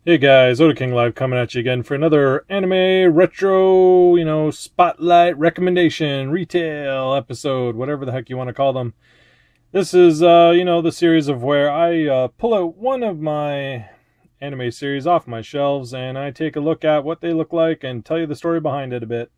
Hey guys, Oda King Live coming at you again for another anime retro, spotlight recommendation, retail episode, whatever the heck you want to call them. This is, the series of where I pull out one of my anime series off my shelves and I take a look at what they look like and tell you the story behind it a bit.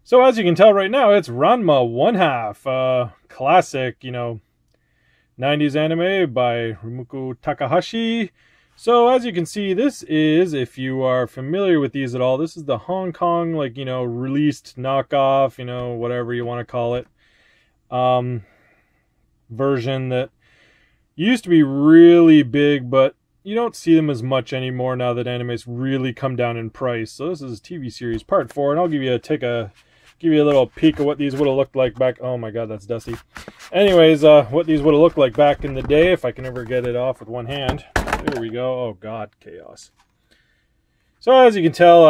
So as you can tell right now, it's Ranma 1/2, classic, 90s anime by Rumiko Takahashi. So as you can see, this is, if you are familiar with these at all, this is the Hong Kong, released knockoff, whatever you want to call it, version that used to be really big, but you don't see them as much anymore now that anime's really come down in price. So this is TV series part 4, and I'll give you a little peek of what these would have looked like back. Oh my god, that's dusty. Anyways, what these would have looked like back in the day, if I can ever get it off with one hand. There we go. Oh god, chaos. So as you can tell,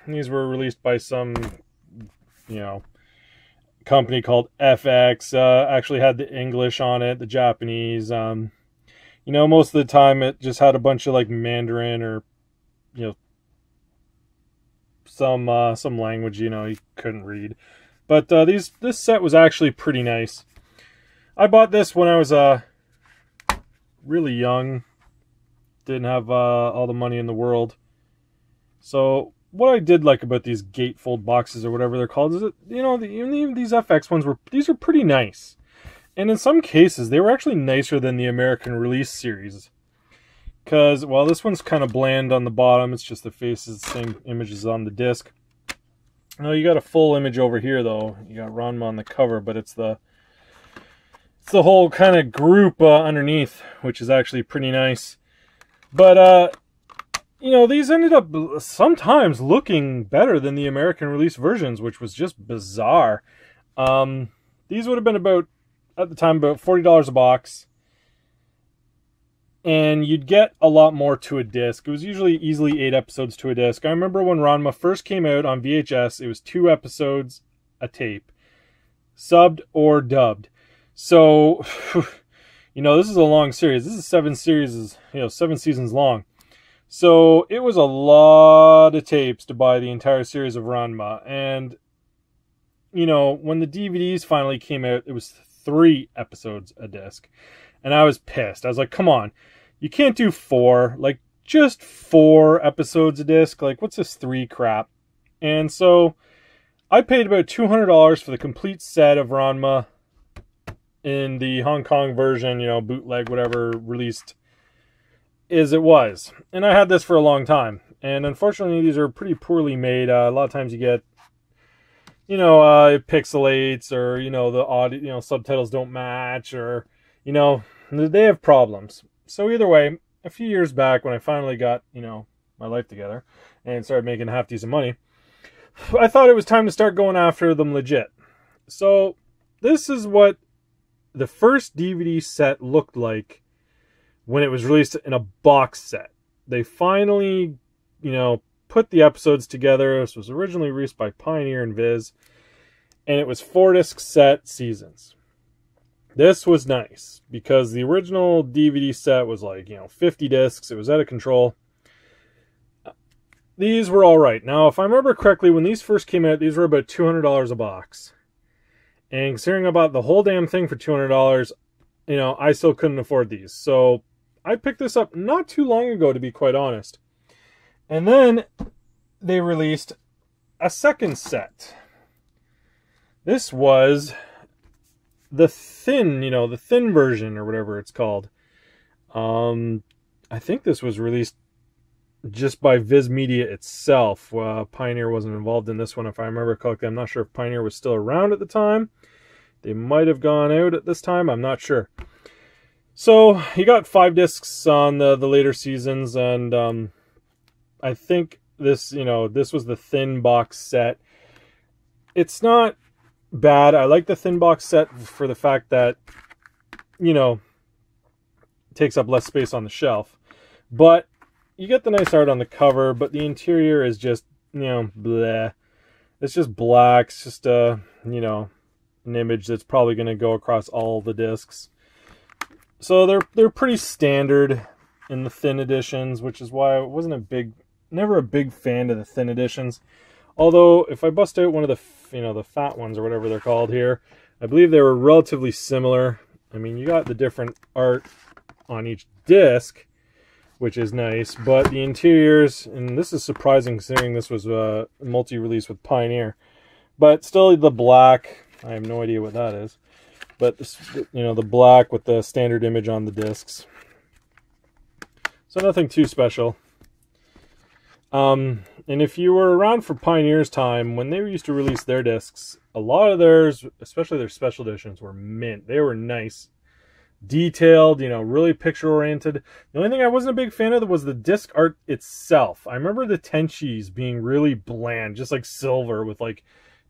these were released by some, company called FX. Actually had the English on it, the Japanese. Most of the time it just had a bunch of Mandarin or, some language, you couldn't read. But this set was actually pretty nice. I bought this when I was really young. Didn't have all the money in the world. So what I did like about these gatefold boxes or whatever they're called is that, even these FX ones these are pretty nice. And in some cases, they were actually nicer than the American release series. Because, well, this one's kind of bland on the bottom. It's just the faces, same images on the disc. Now you got a full image over here, though. You got Ranma on the cover, but it's the whole kind of group underneath, which is actually pretty nice. But, these ended up sometimes looking better than the American release versions, which was just bizarre. These would have been at the time, about $40 a box. And you'd get a lot more to a disc. It was usually easily 8 episodes to a disc. I remember when Ranma first came out on VHS, it was 2 episodes a tape. Subbed or dubbed. So, this is a long series. This is 7 series, 7 seasons long. So, it was a lot of tapes to buy the entire series of Ranma. And, when the DVDs finally came out, it was 3 episodes a disc. And I was pissed. I was like, come on. You can't do 4. Just 4 episodes a disc. What's this 3 crap? And so, I paid about $200 for the complete set of Ranma in the Hong Kong version, bootleg, whatever, released as it was. And I had this for a long time. And unfortunately, these are pretty poorly made. A lot of times you get, it pixelates, or, the audio, subtitles don't match, or, they have problems. So either way, a few years back when I finally got, my life together and started making half decent money, I thought it was time to start going after them legit. So this is what the first DVD set looked like when it was released in a box set. They finally, put the episodes together. This was originally released by Pioneer and Viz, and it was 4-disc set seasons. This was nice because the original DVD set was 50 discs. It was out of control. These were all right. Now, if I remember correctly, when these first came out, these were about $200 a box. And considering I bought the whole damn thing for $200, I still couldn't afford these. So I picked this up not too long ago, to be quite honest. And then they released a second set. This was the thin, the thin version or whatever it's called. I think this was released just by Viz Media itself. Pioneer wasn't involved in this one, if I remember correctly. I'm not sure if Pioneer was still around at the time. They might have gone out at this time. I'm not sure. So you got 5 discs on the later seasons, and I think this, this was the thin box set. It's not bad. I like the thin box set for the fact that, it takes up less space on the shelf. But you get the nice art on the cover, but the interior is just, bleh. It's just black. It's just an image that's probably going to go across all the discs. So they're pretty standard. in the thin editions, which is why I wasn't never a big fan of the thin editions. Although, if I bust out one of the, the fat ones or whatever they're called here, I believe they were relatively similar. I mean, you got the different art on each disc, which is nice, but the interiors, and this is surprising considering this was a multi-release with Pioneer, but still the black, I have no idea what that is, but this, the black with the standard image on the discs. So nothing too special. And if you were around for Pioneer's time, when they used to release their discs, a lot of theirs, especially their special editions, were mint. They were nice, detailed, really picture-oriented. The only thing I wasn't a big fan of was the disc art itself. I remember the Tenchis being really bland, just like silver with like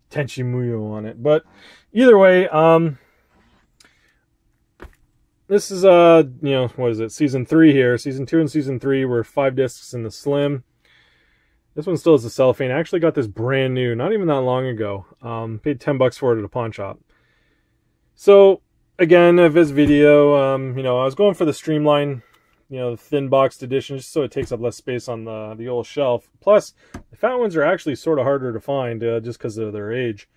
Tenchi Muyo on it. But either way, this is, what is it, Season 3 here. Season 2 and Season 3 were 5 discs in the slim. This one still has the cellophane. I actually got this brand new, not even that long ago. Paid $10 for it at a pawn shop. So, again, of this video, I was going for the streamline, the thin boxed edition, just so it takes up less space on the old shelf. Plus, the fat ones are actually sort of harder to find, just because of their age.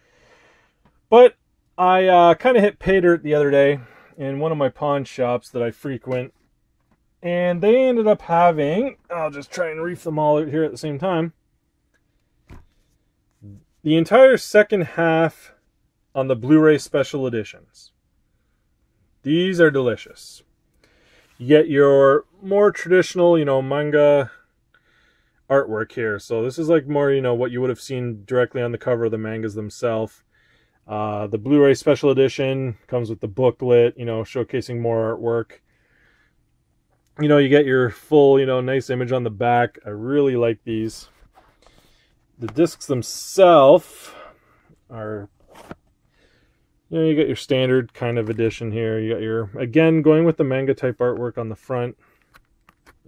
But I kind of hit pay dirt the other day in one of my pawn shops that I frequent. And they ended up having, I'll just try and reef them all out here at the same time, the entire second half on the Blu-ray special editions. These are delicious. You get your more traditional, manga artwork here. So this is like more, what you would have seen directly on the cover of the mangas themselves. The Blu-ray special edition comes with the booklet, showcasing more artwork. You get your full, nice image on the back. I really like these. The discs themselves are, you get your standard kind of edition here. You got your, again, going with the manga type artwork on the front.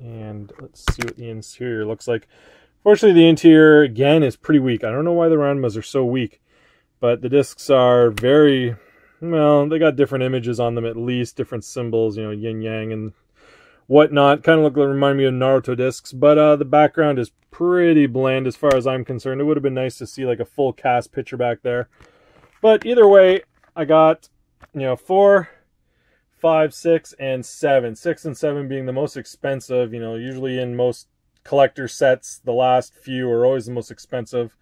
And let's see what the interior looks like. Fortunately, the interior, again, is pretty weak. I don't know why the Ranmas are so weak. But the discs are very, well, they got different images on them at least. Different symbols, yin yang and whatnot. Kind of remind me of Naruto discs, but the background is pretty bland as far as I'm concerned. It would have been nice to see like a full cast picture back there. But either way, I got 4, 5, 6, and 7. 6 and 7 being the most expensive. Usually in most collector sets, the last few are always the most expensive.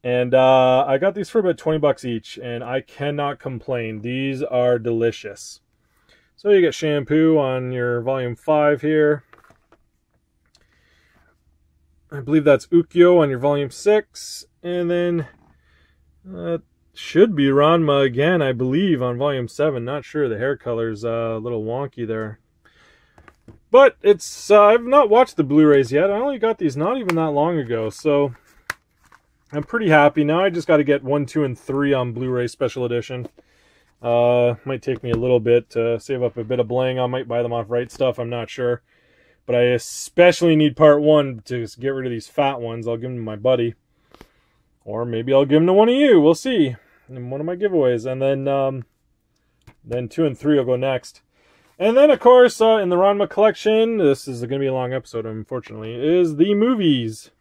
And I got these for about $20 each, and I cannot complain. These are delicious. So you get shampoo on your volume 5 here. I believe that's Ukyo on your volume 6. And then should be Ranma again, I believe, on volume 7. Not sure. The hair color's a little wonky there. But it's I've not watched the Blu-rays yet. I only got these not even that long ago. So I'm pretty happy. Now I just got to get 1, 2, and 3 on Blu-ray special edition. Might take me a little bit to save up a bit of bling. I might buy them off Right Stuff, I'm not sure. But I especially need part 1 to get rid of these fat ones. I'll give them to my buddy. Or maybe I'll give them to one of you. We'll see. In one of my giveaways. And then 2 and 3 will go next. And then, of course, in the Ranma collection, this is going to be a long episode, unfortunately, is the movies.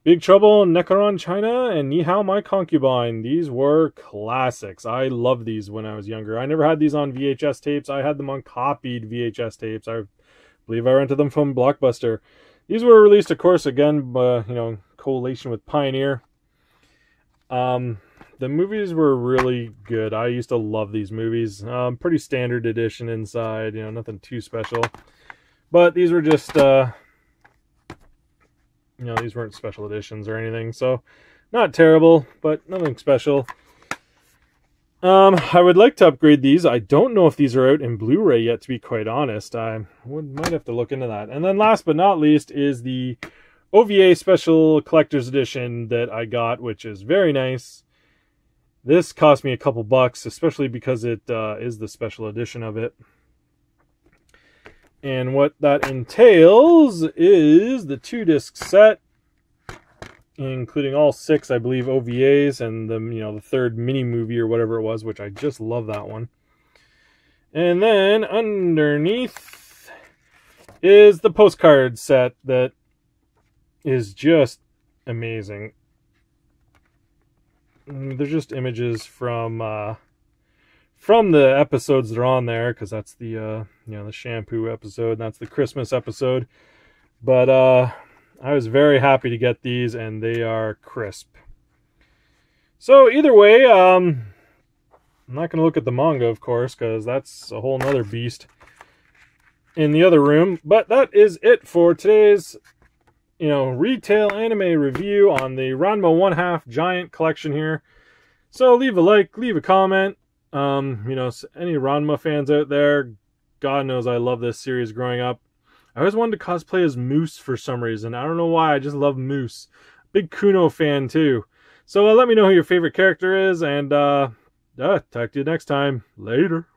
Big Trouble in Nekoron, China, and Ni Hao, My Concubine. These were classics. I loved these when I was younger. I never had these on VHS tapes. I had them on copied VHS tapes. I believe I rented them from Blockbuster. These were released, of course, again, collation with Pioneer. The movies were really good. I used to love these movies. Pretty standard edition inside, nothing too special. But these were just... these weren't special editions or anything, so not terrible, but nothing special. I would like to upgrade these. I don't know if these are out in Blu-ray yet, to be quite honest. I might have to look into that. And then last but not least is the OVA Special Collector's Edition that I got, which is very nice. This cost me a couple bucks, especially because it is the special edition of it. And what that entails is the 2-disc set, including all 6, I believe, OVAs, and the the 3rd mini movie or whatever it was, which I just love that one. And then underneath is the postcard set that is just amazing. They're just images from the episodes that are on there, because that's the the shampoo episode, and that's the Christmas episode. But I was very happy to get these, and they are crisp. So either way, I'm not going to look at the manga, of course, because that's a whole nother beast in the other room. But that is it for today's retail anime review on the Ranma 1/2 Giant collection here. So leave a like, leave a comment. Any Ranma fans out there, God knows I love this series growing up. I always wanted to cosplay as Moose for some reason. I don't know why, I just love Moose. Big Kuno fan too. So let me know who your favorite character is, and talk to you next time. Later.